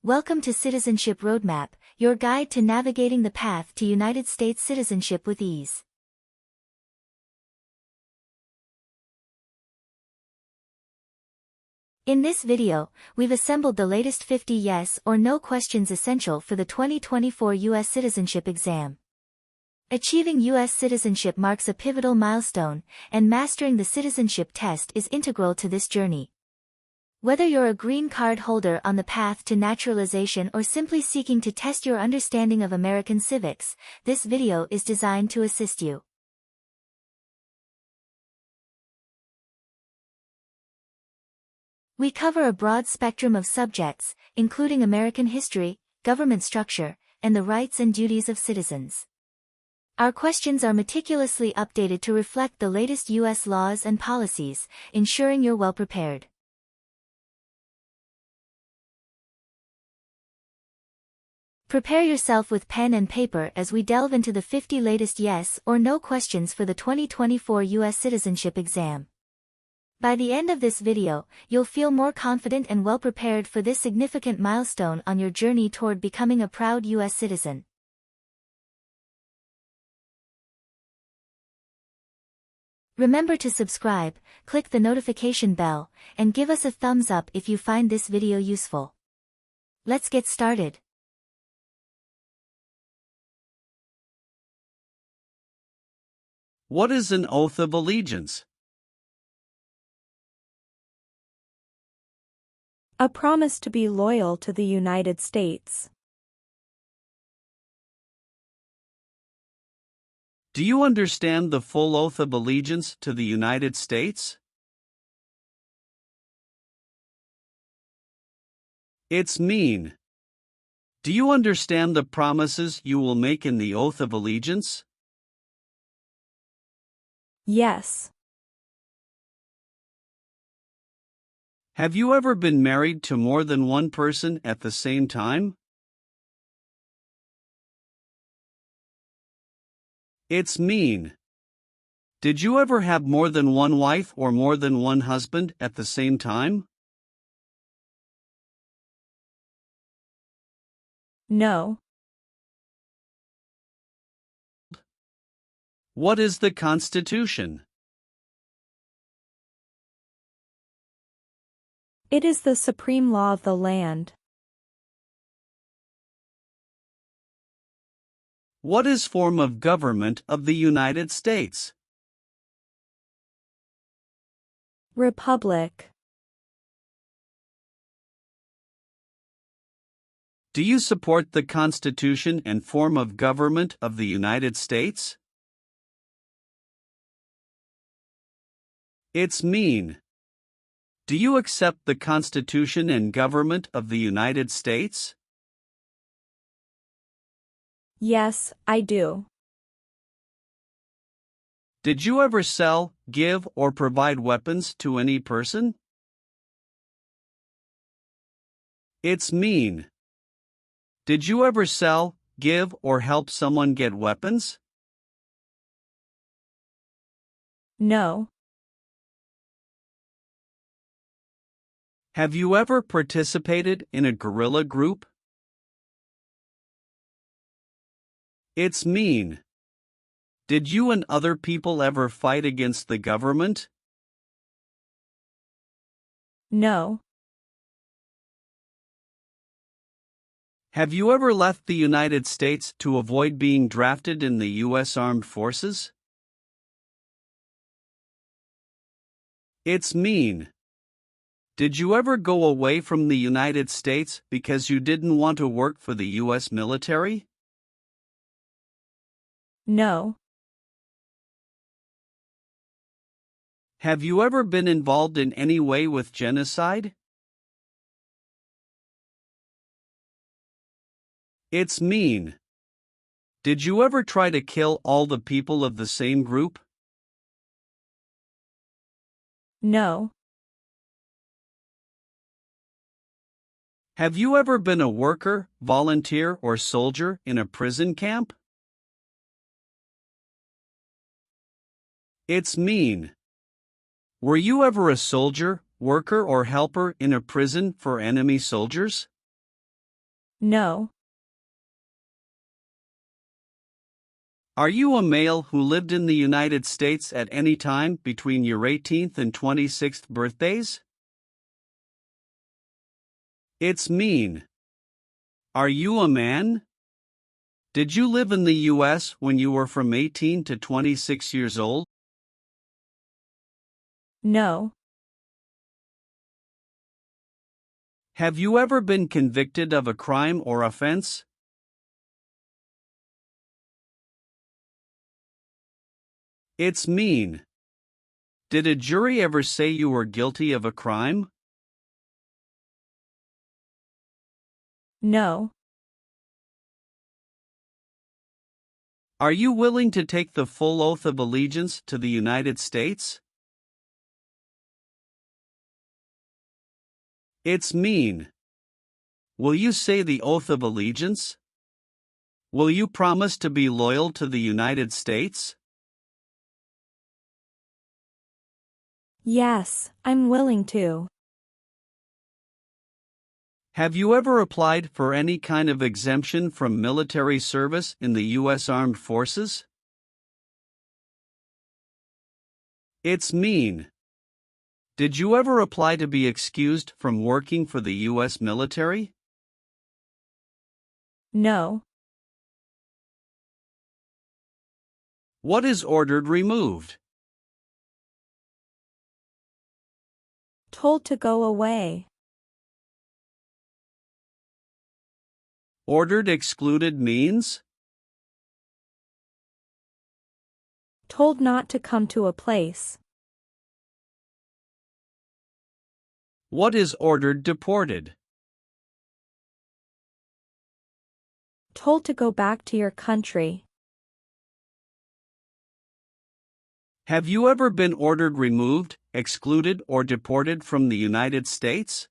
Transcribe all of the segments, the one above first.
Welcome to Citizenship Roadmap, your guide to navigating the path to United States citizenship with ease. In this video, we've assembled the latest 50 yes or no questions essential for the 2024 U.S. citizenship exam. Achieving U.S. citizenship marks a pivotal milestone, and mastering the citizenship test is integral to this journey. Whether you're a green card holder on the path to naturalization or simply seeking to test your understanding of American civics, this video is designed to assist you. We cover a broad spectrum of subjects, including American history, government structure, and the rights and duties of citizens. Our questions are meticulously updated to reflect the latest U.S. laws and policies, ensuring you're well prepared. Prepare yourself with pen and paper as we delve into the 50 latest yes or no questions for the 2024 U.S. citizenship exam. By the end of this video, you'll feel more confident and well prepared for this significant milestone on your journey toward becoming a proud U.S. citizen. Remember to subscribe, click the notification bell, and give us a thumbs up if you find this video useful. Let's get started. What is an oath of allegiance? A promise to be loyal to the United States. Do you understand the full oath of allegiance to the United States? It's mean. Do you understand the promises you will make in the oath of allegiance? Yes. Have you ever been married to more than one person at the same time? It's mean. Did you ever have more than one wife or more than one husband at the same time? No. What is the Constitution? It is the supreme law of the land. What is form of government of the United States? Republic. Do you support the Constitution and form of government of the United States? It's mean. Do you accept the Constitution and government of the United States? Yes, I do. Did you ever sell, give, or provide weapons to any person? It's mean. Did you ever sell, give, or help someone get weapons? No. Have you ever participated in a guerrilla group? It's mean. Did you and other people ever fight against the government? No. Have you ever left the United States to avoid being drafted in the U.S. Armed Forces? It's mean. Did you ever go away from the United States because you didn't want to work for the U.S. military? No. Have you ever been involved in any way with genocide? It's mean. Did you ever try to kill all the people of the same group? No. Have you ever been a worker, volunteer, or soldier in a prison camp? It's mean. Were you ever a soldier, worker, or helper in a prison for enemy soldiers? No. Are you a male who lived in the United States at any time between your 18th and 26th birthdays? It's mean. Are you a man? Did you live in the U.S. when you were from 18 to 26 years old? No. Have you ever been convicted of a crime or offense? It's mean. Did a jury ever say you were guilty of a crime? No. Are you willing to take the full oath of allegiance to the United States? It's mean. Will you say the oath of allegiance? Will you promise to be loyal to the United States? Yes, I'm willing to. Have you ever applied for any kind of exemption from military service in the U.S. Armed Forces? It's mean. Did you ever apply to be excused from working for the U.S. military? No. What is ordered removed? Told to go away. Ordered excluded means? Told not to come to a place. What is ordered deported? Told to go back to your country. Have you ever been ordered removed, excluded, or deported from the United States?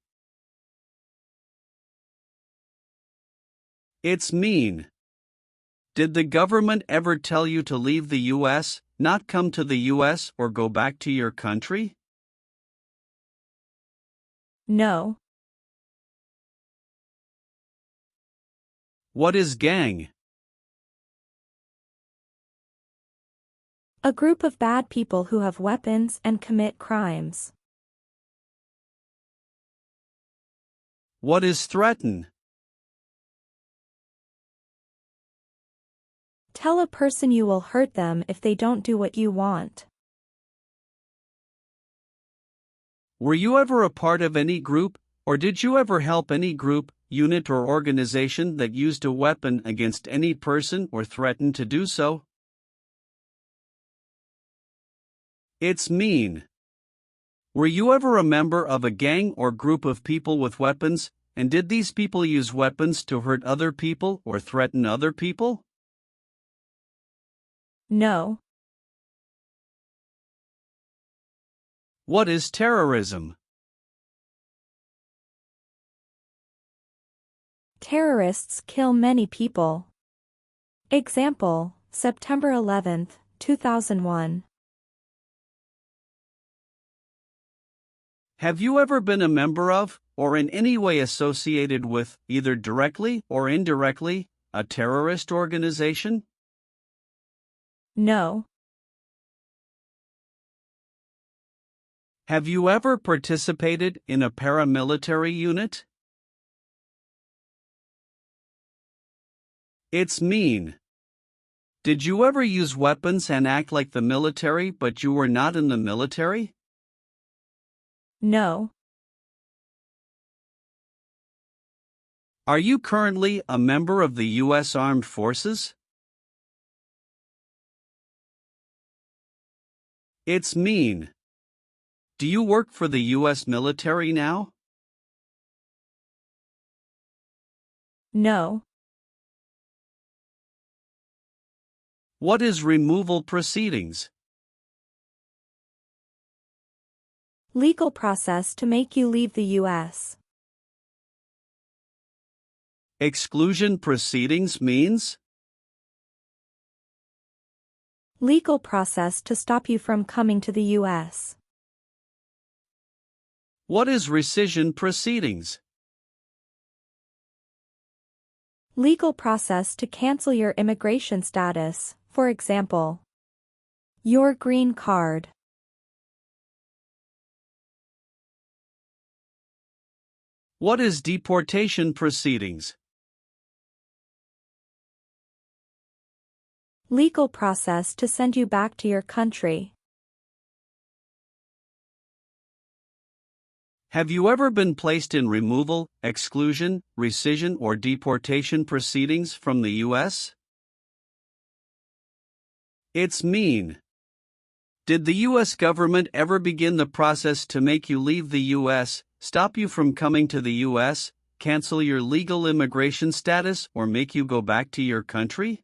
It's mean. Did the government ever tell you to leave the U.S., not come to the U.S., or go back to your country? No. What is gang? A group of bad people who have weapons and commit crimes. What is threaten? Tell a person you will hurt them if they don't do what you want. Were you ever a part of any group, or did you ever help any group, unit, or organization that used a weapon against any person or threatened to do so? It's mean. Were you ever a member of a gang or group of people with weapons, and did these people use weapons to hurt other people or threaten other people? No. What is terrorism? Terrorists kill many people. Example, September 11, 2001. Have you ever been a member of, or in any way associated with, either directly or indirectly, a terrorist organization? No. Have you ever participated in a paramilitary unit? It's mean. Did you ever use weapons and act like the military but you were not in the military? No. Are you currently a member of the U.S. Armed Forces? It's mean. Do you work for the U.S. military now? No. What is removal proceedings? Legal process to make you leave the U.S. Exclusion proceedings means? Legal process to stop you from coming to the U.S. What is rescission proceedings? Legal process to cancel your immigration status, for example, your green card. What is deportation proceedings? Legal process to send you back to your country. Have you ever been placed in removal, exclusion, rescission, or deportation proceedings from the U.S.? It's mean. Did the U.S. government ever begin the process to make you leave the U.S., stop you from coming to the U.S., cancel your legal immigration status, or make you go back to your country?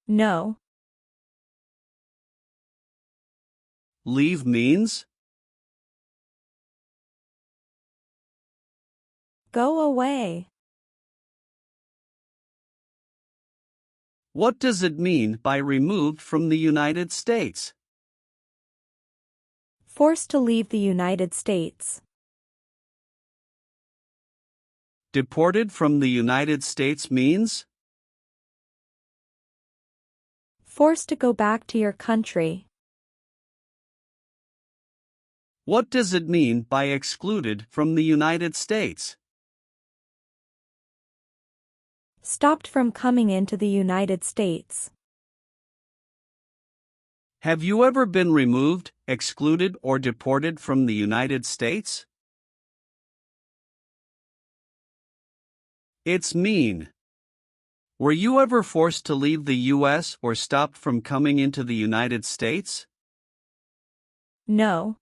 No. Leave means? Go away. What does it mean by removed from the United States? Forced to leave the United States. Deported from the United States means? Forced to go back to your country. What does it mean by excluded from the United States? Stopped from coming into the United States. Have you ever been removed, excluded, or deported from the United States? It's mean. Were you ever forced to leave the U.S. or stopped from coming into the United States? No.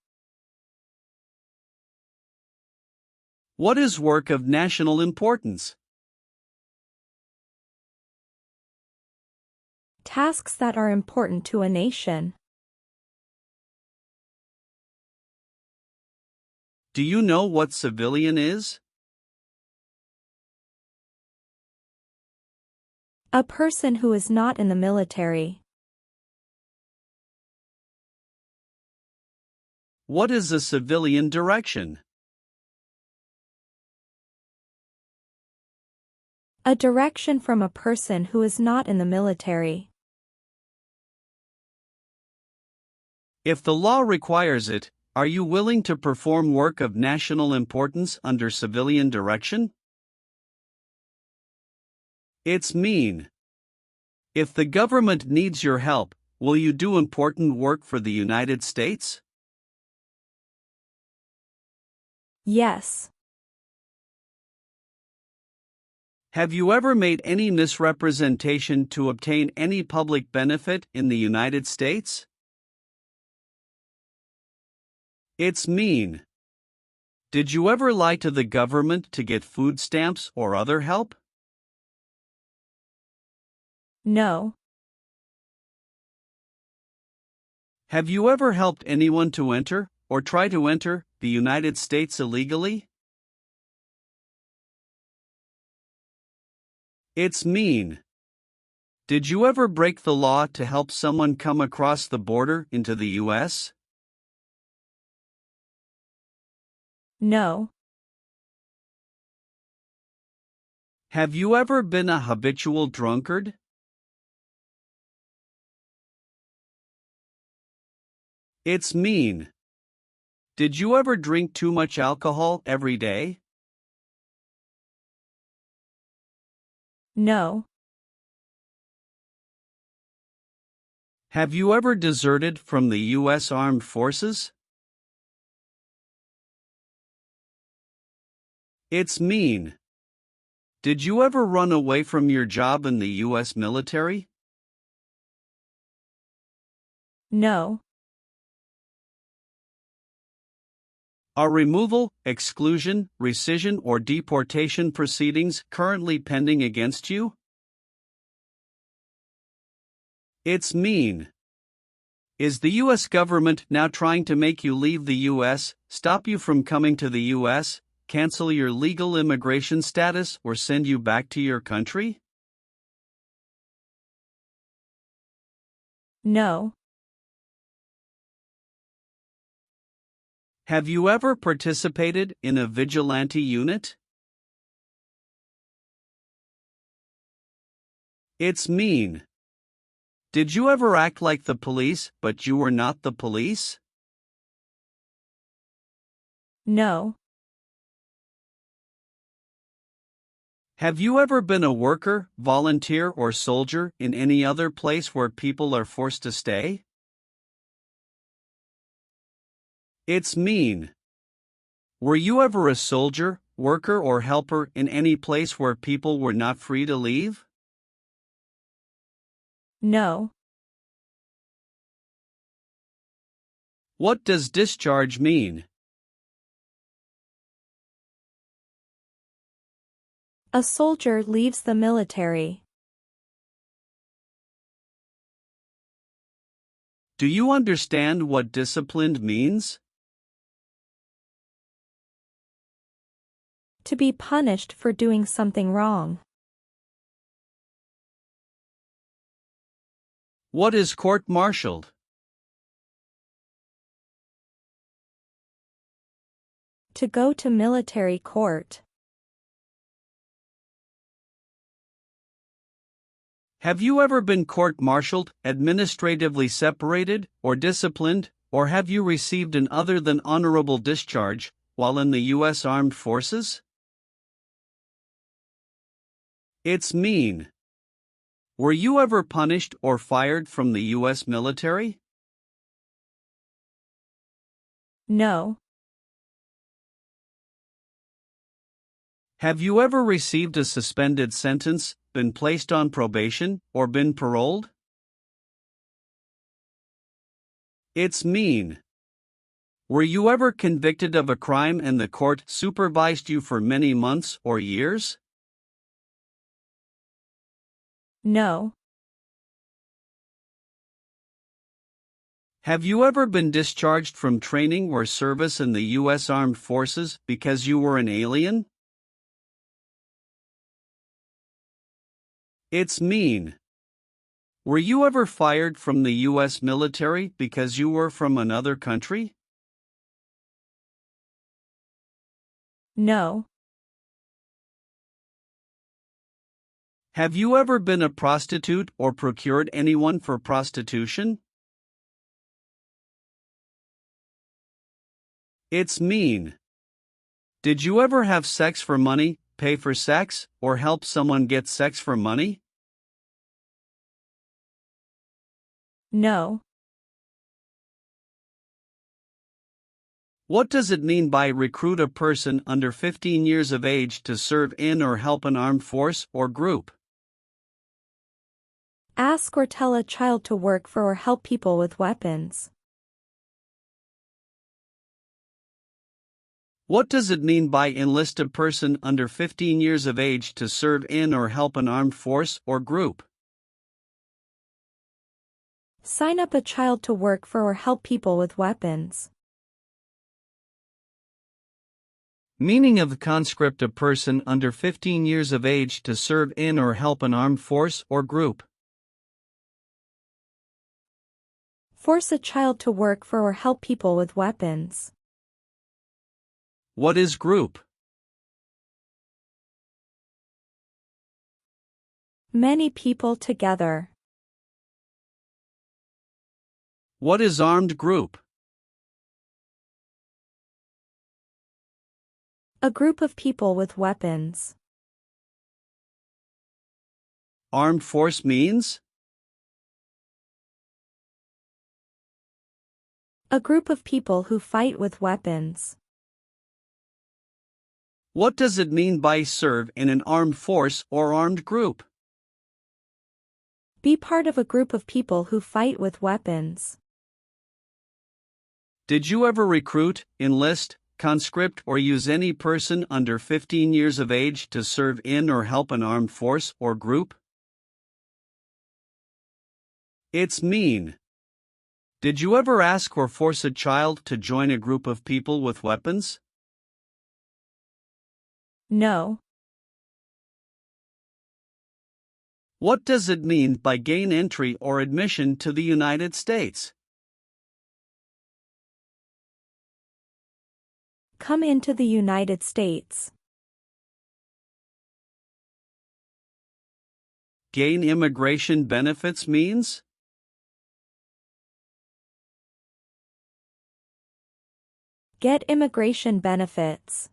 What is work of national importance? Tasks that are important to a nation. Do you know what civilian is? A person who is not in the military. What is a civilian direction? A direction from a person who is not in the military. If the law requires it, are you willing to perform work of national importance under civilian direction? It's mean. If the government needs your help, will you do important work for the United States? Yes. Have you ever made any misrepresentation to obtain any public benefit in the United States? It's mean. Did you ever lie to the government to get food stamps or other help? No. Have you ever helped anyone to enter, or try to enter, the United States illegally? It's mean. Did you ever break the law to help someone come across the border into the U.S.? No. Have you ever been a habitual drunkard? It's mean. Did you ever drink too much alcohol every day? No. Have you ever deserted from the U.S. Armed Forces? It's mean. Did you ever run away from your job in the U.S. military? No. Are removal, exclusion, rescission, or deportation proceedings currently pending against you? It's mean. Is the U.S. government now trying to make you leave the U.S., stop you from coming to the U.S., cancel your legal immigration status, or send you back to your country? No. Have you ever participated in a vigilante unit? It's mean. Did you ever act like the police but you were not the police? No. Have you ever been a worker, volunteer, or soldier in any other place where people are forced to stay? It's mean. Were you ever a soldier, worker, or helper in any place where people were not free to leave? No. What does discharge mean? A soldier leaves the military. Do you understand what disciplined means? To be punished for doing something wrong. What is court-martialed? To go to military court. Have you ever been court-martialed, administratively separated, or disciplined, or have you received an other than honorable discharge while in the U.S. Armed Forces? It's mean. Were you ever punished or fired from the U.S. military? No. Have you ever received a suspended sentence, been placed on probation, or been paroled? It's mean. Were you ever convicted of a crime and the court supervised you for many months or years? No. Have you ever been discharged from training or service in the U.S. Armed Forces because you were an alien? It's mean. Were you ever fired from the U.S. military because you were from another country? No. Have you ever been a prostitute or procured anyone for prostitution? It's mean. Did you ever have sex for money, pay for sex, or help someone get sex for money? No. What does it mean by recruit a person under 15 years of age to serve in or help an armed force or group? Ask or tell a child to work for or help people with weapons. What does it mean by enlist a person under 15 years of age to serve in or help an armed force or group? Sign up a child to work for or help people with weapons. Meaning of the conscript: a person under 15 years of age to serve in or help an armed force or group. Force a child to work for or help people with weapons. What is group? Many people together. What is armed group? A group of people with weapons. Armed force means? A group of people who fight with weapons. What does it mean by serve in an armed force or armed group? Be part of a group of people who fight with weapons. Did you ever recruit, enlist, conscript, or use any person under 15 years of age to serve in or help an armed force or group? It's mean. Did you ever ask or force a child to join a group of people with weapons? No. What does it mean by gain entry or admission to the United States? Come into the United States. Gain immigration benefits means? Get immigration benefits.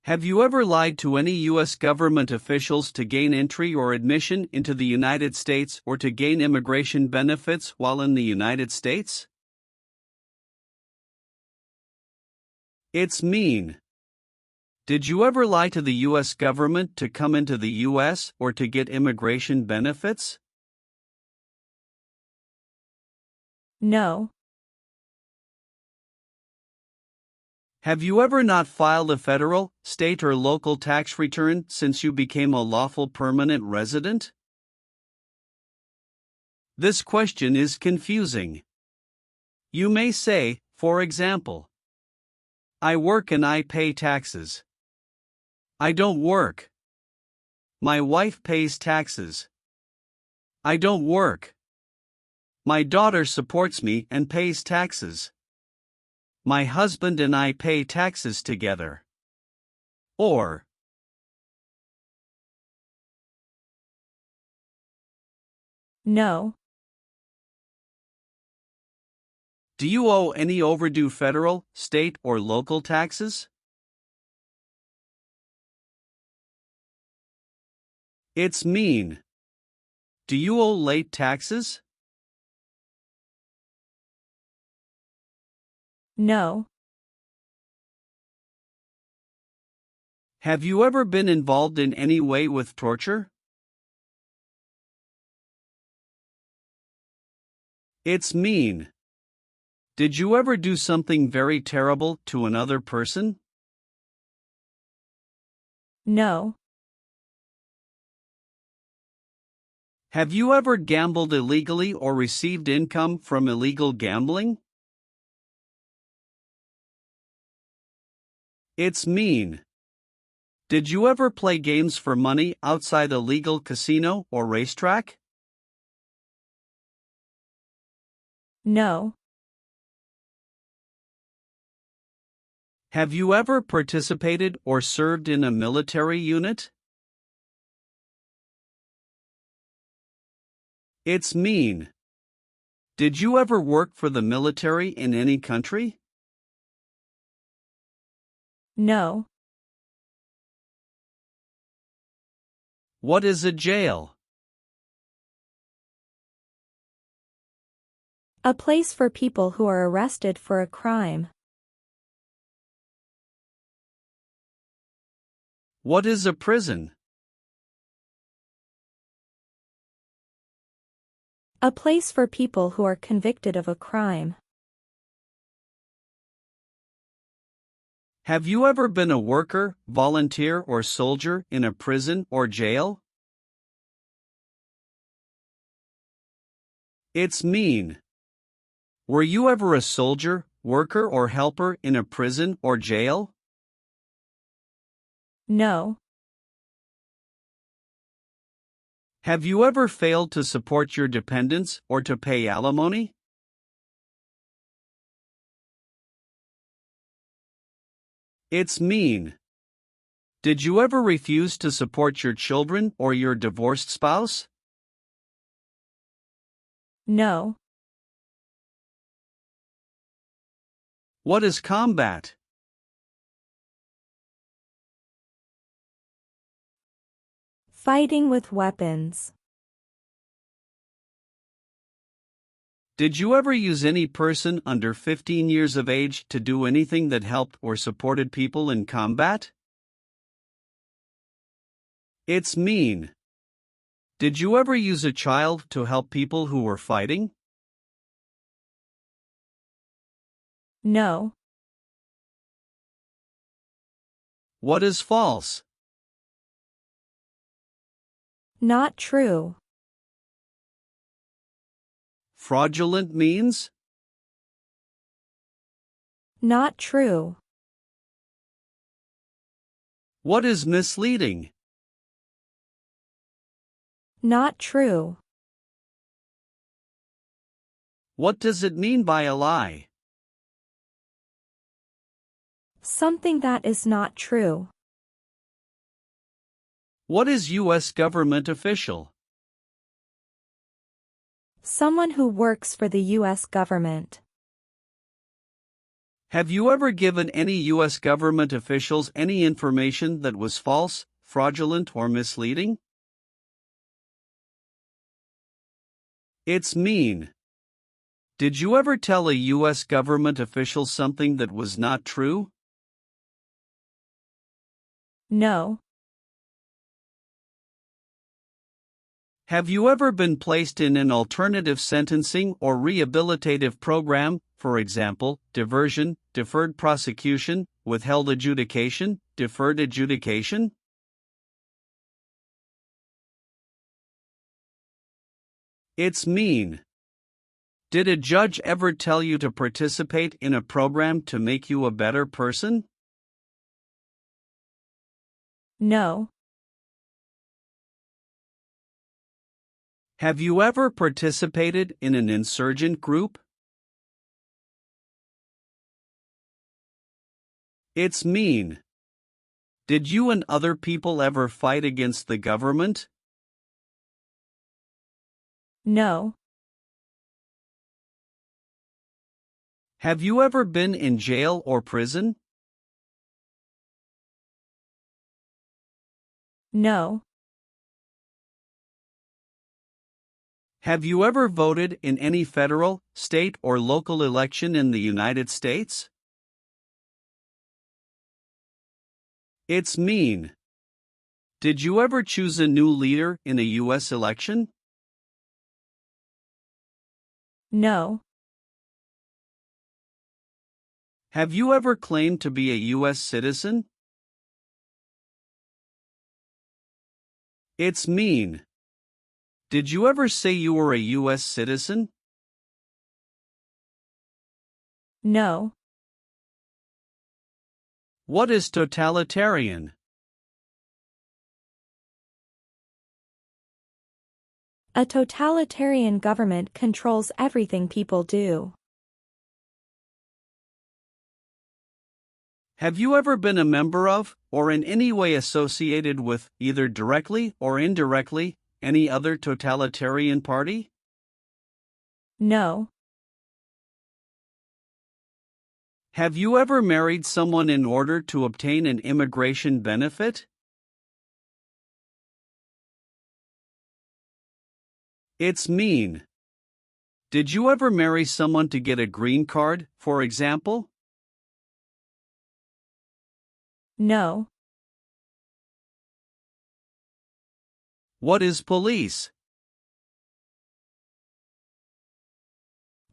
Have you ever lied to any U.S. government officials to gain entry or admission into the United States or to gain immigration benefits while in the United States? It's mean. Did you ever lie to the U.S. government to come into the U.S. or to get immigration benefits? No. Have you ever not filed a federal, state, or local tax return since you became a lawful permanent resident? This question is confusing. You may say, for example, I work and I pay taxes. I don't work. My wife pays taxes. I don't work. My daughter supports me and pays taxes. My husband and I pay taxes together. Or, No. do you owe any overdue federal, state, or local taxes? It's mean. Do you owe late taxes? No. Have you ever been involved in any way with torture? It's mean. Did you ever do something very terrible to another person? No. Have you ever gambled illegally or received income from illegal gambling? It's mean. Did you ever play games for money outside a legal casino or racetrack? No. Have you ever participated or served in a military unit? It's mean. Did you ever work for the military in any country? No. What is a jail? A place for people who are arrested for a crime. What is a prison? A place for people who are convicted of a crime. Have you ever been a worker, volunteer, or soldier in a prison or jail? It's mean. Were you ever a soldier, worker, or helper in a prison or jail? No. Have you ever failed to support your dependents or to pay alimony? It's mean. Did you ever refuse to support your children or your divorced spouse? No. What is combat? Fighting with weapons. Did you ever use any person under 15 years of age to do anything that helped or supported people in combat? It's mean. Did you ever use a child to help people who were fighting? No. What is false? Not true. Fraudulent means? Not true. What is misleading? Not true. What does it mean by a lie? Something that is not true. What is U.S. government official? Someone who works for the U.S. government. Have you ever given any U.S. government officials any information that was false, fraudulent, or misleading? It's mean. Did you ever tell a U.S. government official something that was not true? No. Have you ever been placed in an alternative sentencing or rehabilitative program, for example, diversion, deferred prosecution, withheld adjudication, deferred adjudication? It's mean. Did a judge ever tell you to participate in a program to make you a better person? No. Have you ever participated in an insurgent group? It's mean. Did you and other people ever fight against the government? No. Have you ever been in jail or prison? No. Have you ever voted in any federal, state, or local election in the United States? It's mean. Did you ever choose a new leader in a U.S. election? No. Have you ever claimed to be a U.S. citizen? It's mean. Did you ever say you were a U.S. citizen? No. What is totalitarian? A totalitarian government controls everything people do. Have you ever been a member of, or in any way associated with, either directly or indirectly, any other totalitarian party? No. Have you ever married someone in order to obtain an immigration benefit? It's mean. Did you ever marry someone to get a green card, for example? No. What is police?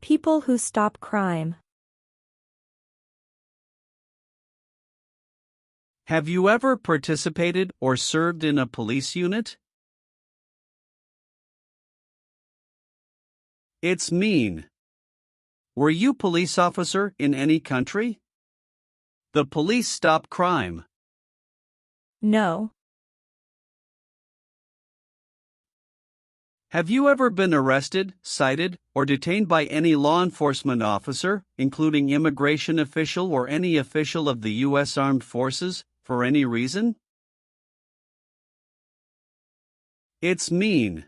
People who stop crime. Have you ever participated or served in a police unit? It's mean. Were you police officer in any country? The police stop crime. No. Have you ever been arrested, cited, or detained by any law enforcement officer, including immigration official or any official of the U.S. Armed Forces, for any reason? It's mean.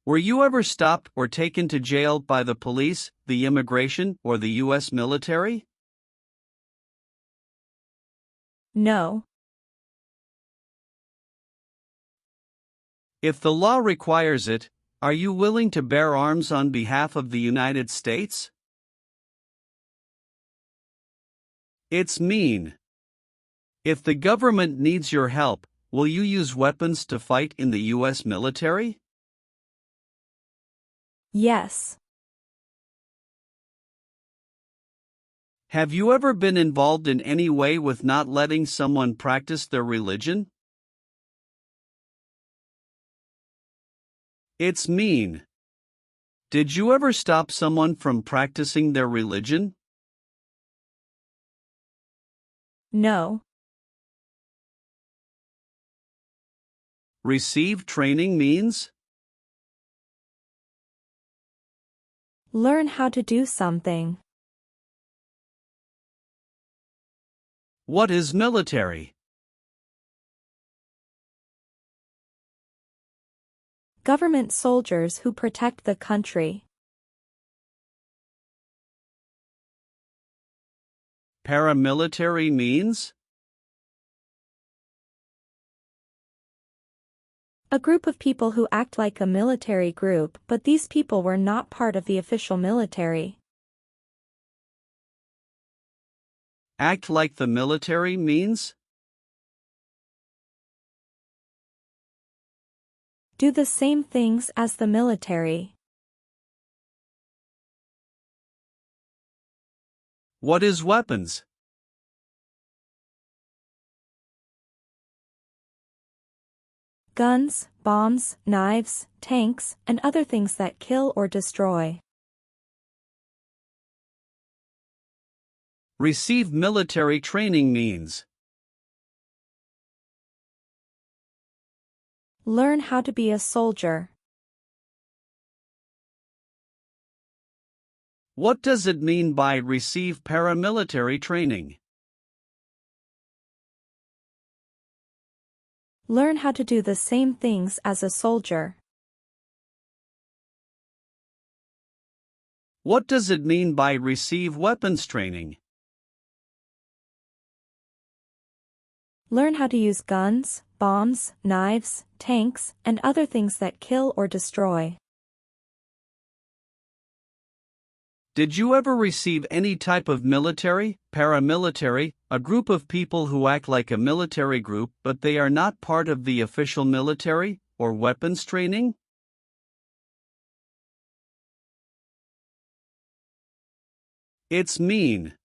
Were you ever stopped or taken to jail by the police, the immigration, or the U.S. military? No. If the law requires it, are you willing to bear arms on behalf of the United States? It's mean. If the government needs your help, will you use weapons to fight in the U.S. military? Yes. Have you ever been involved in any way with not letting someone practice their religion? It's mean. Did you ever stop someone from practicing their religion? No. Receive training means? Learn how to do something. What is military? Government soldiers who protect the country. Paramilitary means? A group of people who act like a military group, but these people were not part of the official military. Act like the military means? Do the same things as the military. What is weapons? Guns, bombs, knives, tanks, and other things that kill or destroy. Receive military training means? Learn how to be a soldier. What does it mean by receive paramilitary training? Learn how to do the same things as a soldier. What does it mean by receive weapons training? Learn how to use guns, bombs, knives, tanks, and other things that kill or destroy. Did you ever receive any type of military, paramilitary, a group of people who act like a military group but they are not part of the official military, or weapons training? It's mean.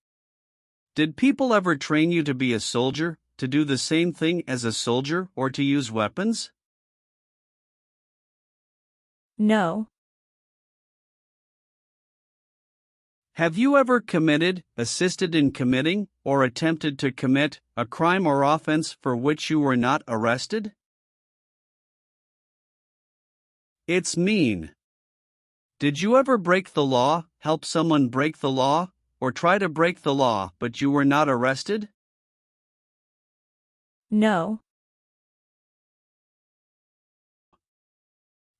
Did people ever train you to be a soldier, to do the same thing as a soldier, or to use weapons? No. Have you ever committed, assisted in committing, or attempted to commit a crime or offense for which you were not arrested? It's mean. Did you ever break the law, help someone break the law, or try to break the law but you were not arrested? No.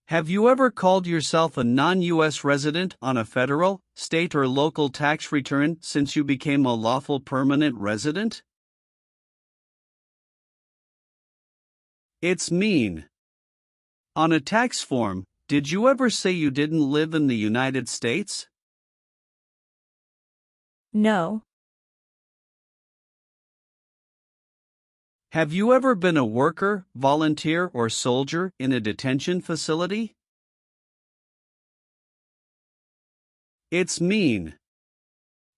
Have you ever called yourself a non-U.S. resident on a federal, state or local tax return since you became a lawful permanent resident? It's mean. On a tax form, did you ever say you didn't live in the United States? No. Have you ever been a worker, volunteer or soldier in a detention facility? It's mean.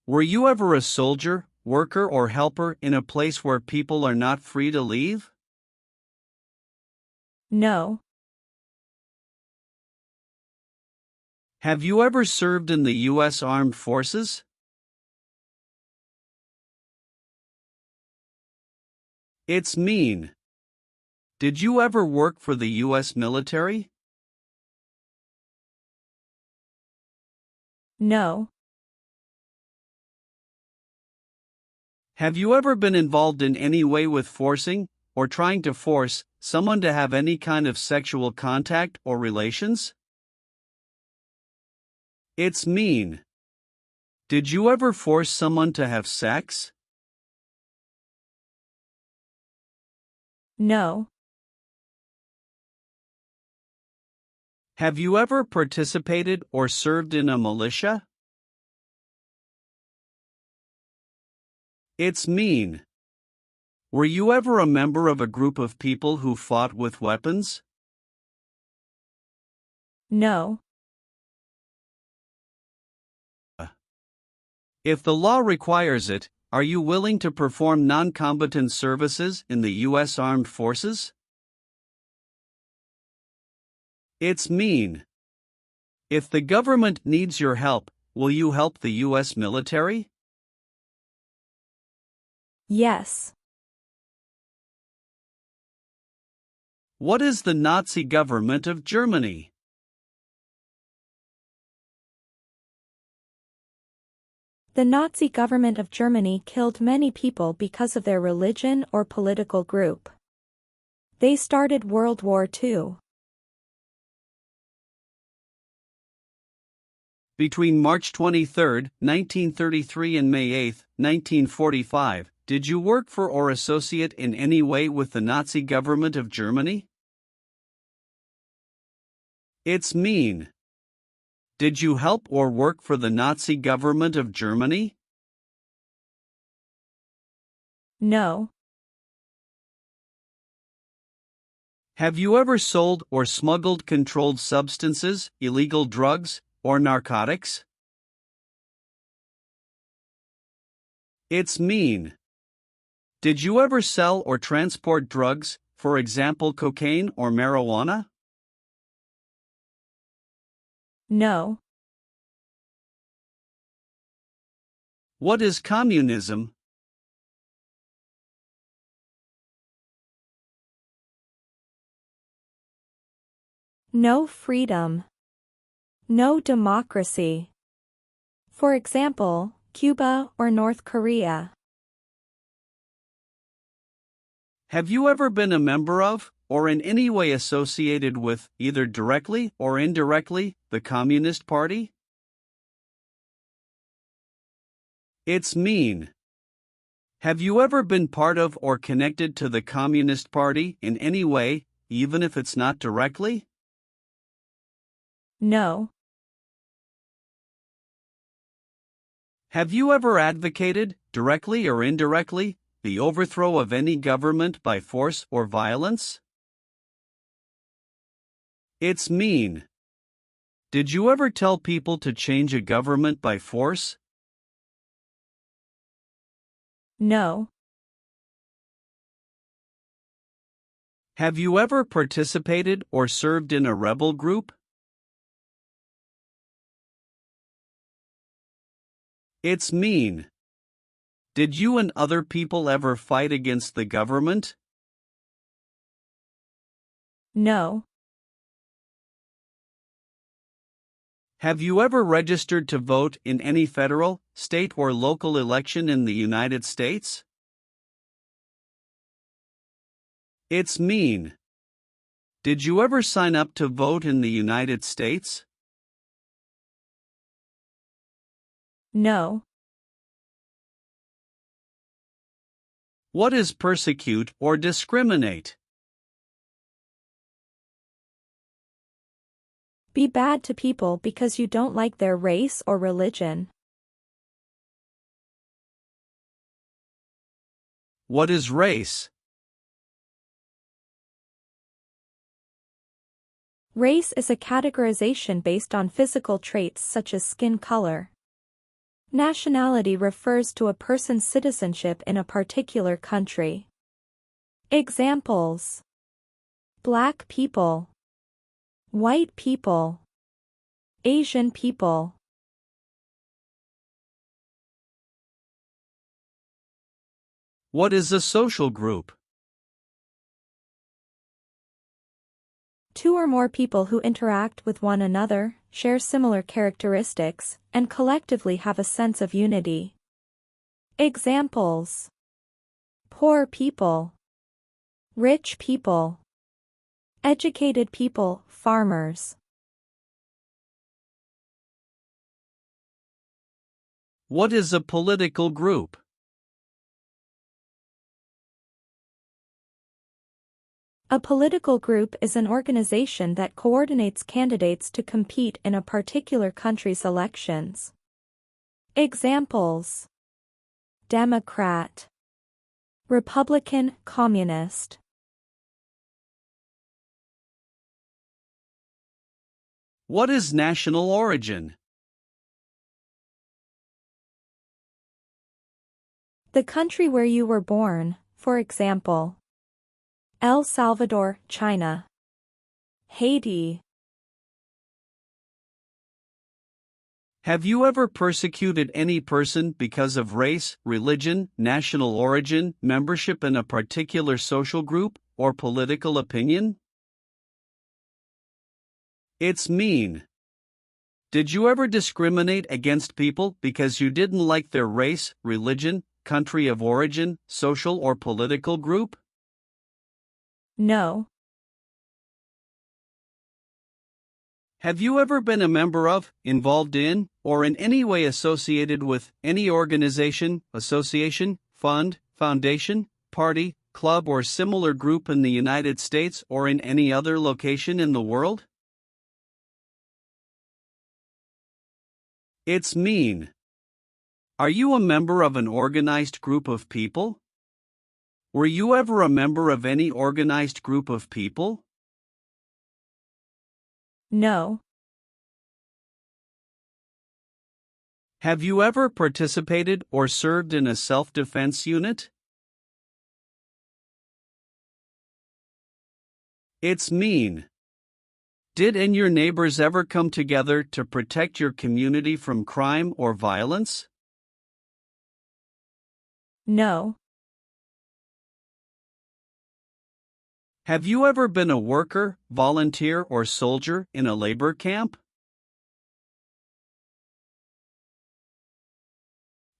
Were you ever a soldier, worker or helper in a place where people are not free to leave? No. Have you ever served in the U.S. Armed Forces? It's mean. Did you ever work for the U.S. military? No. Have you ever been involved in any way with forcing, or trying to force, someone to have any kind of sexual contact or relations? It's mean. Did you ever force someone to have sex? No. Have you ever participated or served in a militia? It's mean. Were you ever a member of a group of people who fought with weapons? No. If the law requires it, are you willing to perform non-combatant services in the U.S. Armed Forces? It's mean. If the government needs your help, will you help the U.S. military? Yes. What is the Nazi government of Germany? The Nazi government of Germany killed many people because of their religion or political group. They started World War II. Between March 23, 1933 and May 8, 1945, did you work for or associate in any way with the Nazi government of Germany? It's mean. Did you help or work for the Nazi government of Germany? No. Have you ever sold or smuggled controlled substances, illegal drugs, or narcotics? It's mean. Did you ever sell or transport drugs, for example cocaine or marijuana? No. What is communism? No freedom. No democracy. For example, Cuba or North Korea. Have you ever been a member of, or in any way associated with, either directly or indirectly, the Communist Party? It's mean. Have you ever been part of or connected to the Communist Party in any way, even if it's not directly? No. Have you ever advocated, directly or indirectly, the overthrow of any government by force or violence? It's mean. Did you ever tell people to change a government by force? No. Have you ever participated or served in a rebel group? It's mean. Did you and other people ever fight against the government? No. Have you ever registered to vote in any federal, state or local election in the United States? It's mean. Did you ever sign up to vote in the United States? No. What is persecute or discriminate? Be bad to people because you don't like their race or religion. What is race? Race is a categorization based on physical traits such as skin color. Nationality refers to a person's citizenship in a particular country. Examples: Black people, white people, Asian people. What is a social group? Two or more people who interact with one another, share similar characteristics, and collectively have a sense of unity. Examples: poor people, rich people, educated people, farmers. What is a political group? A political group is an organization that coordinates candidates to compete in a particular country's elections. Examples: Democrat, Republican, Communist. What is national origin? The country where you were born, for example, El Salvador, China, Haiti. Have you ever persecuted any person because of race, religion, national origin, membership in a particular social group, or political opinion? It's mean. Did you ever discriminate against people because you didn't like their race, religion, country of origin, social or political group? No. Have you ever been a member of, involved in, or in any way associated with any organization, association, fund, foundation, party, club, or similar group in the United States or in any other location in the world? It's mean. Are you a member of an organized group of people? Were you ever a member of any organized group of people? No. Have you ever participated or served in a self-defense unit? It's mean. Did and your neighbors ever come together to protect your community from crime or violence? No. Have you ever been a worker, volunteer, or soldier in a labor camp?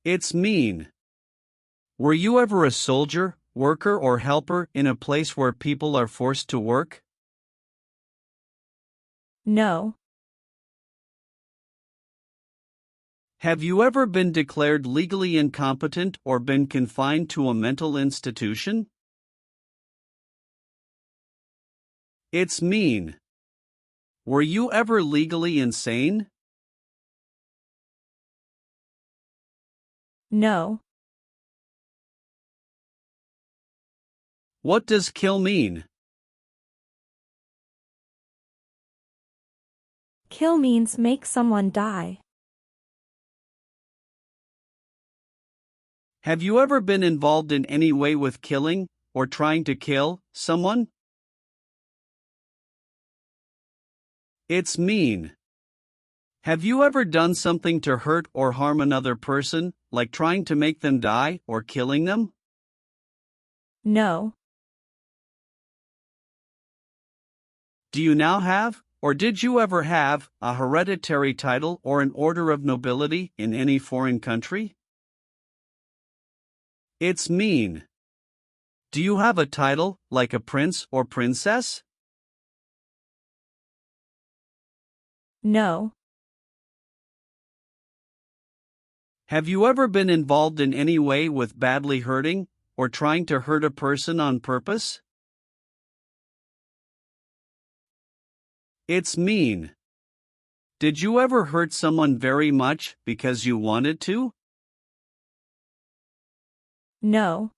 It's mean. Were you ever a soldier, worker, or helper in a place where people are forced to work? No. Have you ever been declared legally incompetent or been confined to a mental institution? It's mean. Were you ever legally insane? No. What does kill mean? Kill means make someone die. Have you ever been involved in any way with killing, or trying to kill, someone? It's mean. Have you ever done something to hurt or harm another person, like trying to make them die or killing them? No. Do you now have, or did you ever have, a hereditary title or an order of nobility in any foreign country? It's mean. Do you have a title, like a prince or princess? No. Have you ever been involved in any way with badly hurting, or trying to hurt a person on purpose? It's mean. Did you ever hurt someone very much because you wanted to? No.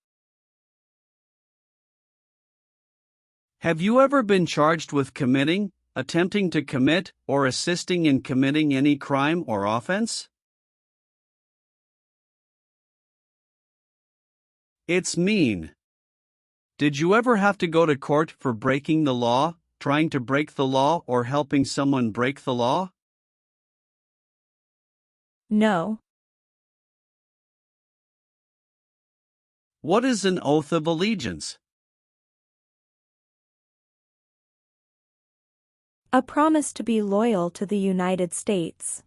Have you ever been charged with committing, attempting to commit, or assisting in committing any crime or offense? It's mean. Did you ever have to go to court for breaking the law, trying to break the law, or helping someone break the law? No. What is an oath of allegiance? A promise to be loyal to the United States.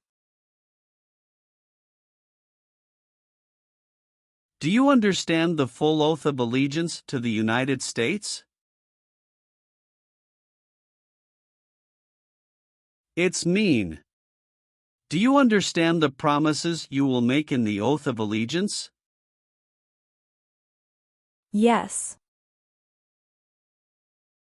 Do you understand the full oath of allegiance to the United States? It's mean. Do you understand the promises you will make in the oath of allegiance? Yes.